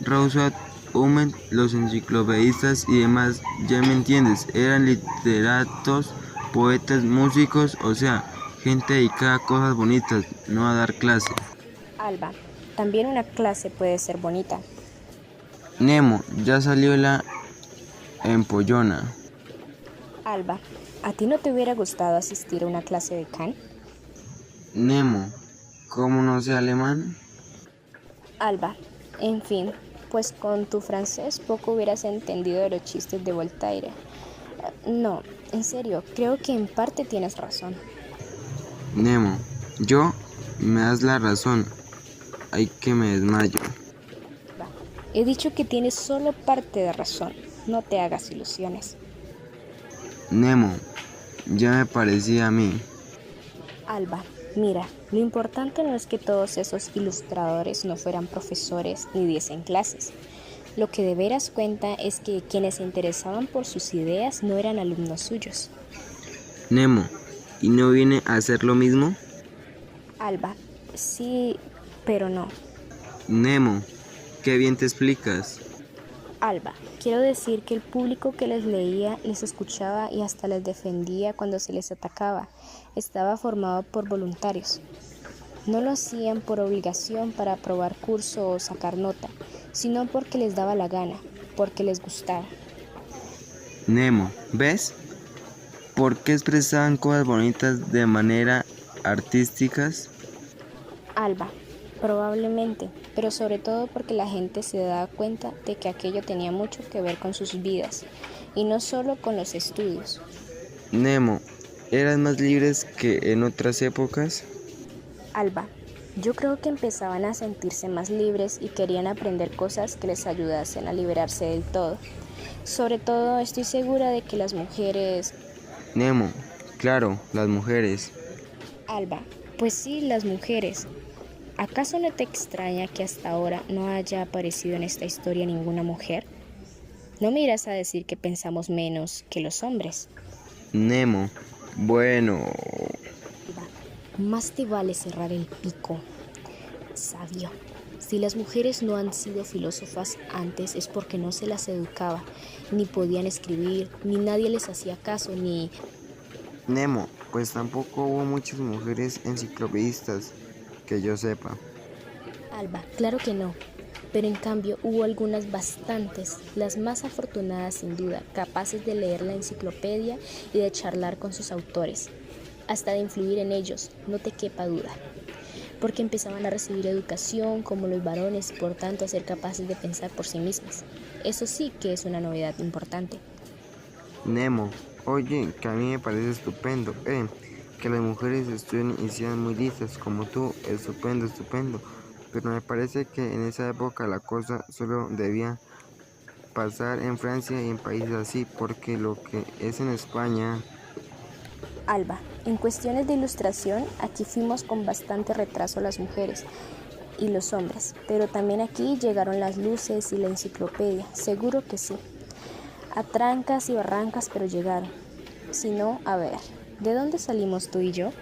Rousseau, Hume, los enciclopedistas y demás, ya me entiendes, eran literatos, poetas, músicos, o sea, gente dedicada a cosas bonitas, no a dar clase. Alba, también una clase puede ser bonita. Nemo, ya salió la empollona. Alba, ¿a ti no te hubiera gustado asistir a una clase de Kant? Nemo, ¿cómo no sé alemán? Alba, en fin, pues con tu francés poco hubieras entendido de los chistes de Voltaire. No, en serio, creo que en parte tienes razón. Nemo, me das la razón. Ay, que me desmayo. He dicho que tienes solo parte de razón. No te hagas ilusiones. Nemo, ya me parecía a mí. Alba, mira, lo importante no es que todos esos ilustradores no fueran profesores ni diesen clases. Lo que de veras cuenta es que quienes se interesaban por sus ideas no eran alumnos suyos. Nemo, ¿y no viene a hacer lo mismo? Alba, sí, pero no. Nemo, qué bien te explicas. Alba, quiero decir que el público que les leía les escuchaba y hasta les defendía cuando se les atacaba. Estaba formado por voluntarios. No lo hacían por obligación para aprobar curso o sacar nota, sino porque les daba la gana, porque les gustaba. Nemo, ¿ves? ¿Por qué expresaban cosas bonitas de manera artísticas? Alba, probablemente, pero sobre todo porque la gente se daba cuenta de que aquello tenía mucho que ver con sus vidas, y no solo con los estudios. Nemo, ¿eran más libres que en otras épocas? Alba, yo creo que empezaban a sentirse más libres y querían aprender cosas que les ayudasen a liberarse del todo. Sobre todo estoy segura de que las mujeres... Nemo, claro, las mujeres. Alba, pues sí, las mujeres. ¿Acaso no te extraña que hasta ahora no haya aparecido en esta historia ninguna mujer? No me irás a decir que pensamos menos que los hombres. Nemo, bueno... Más te vale cerrar el pico, sabio. Si las mujeres no han sido filósofas antes es porque no se las educaba, ni podían escribir, ni nadie les hacía caso, ni... Nemo, pues tampoco hubo muchas mujeres enciclopedistas, que yo sepa. Alba, claro que no, pero en cambio hubo algunas bastantes, las más afortunadas sin duda, capaces de leer la enciclopedia y de charlar con sus autores, hasta de influir en ellos, no te quepa duda, porque empezaban a recibir educación como los varones y por tanto a ser capaces de pensar por sí mismas. Eso sí que es una novedad importante. Nemo, oye, que a mí me parece estupendo, que las mujeres estudien y sean muy listas como tú, estupendo, pero me parece que en esa época la cosa solo debía pasar en Francia y en países así, porque lo que es en España... Alba, en cuestiones de ilustración, aquí fuimos con bastante retraso las mujeres y los hombres, pero también aquí llegaron las luces y la enciclopedia, seguro que sí. A trancas y barrancas, pero llegaron. Si no, a ver, ¿de dónde salimos tú y yo?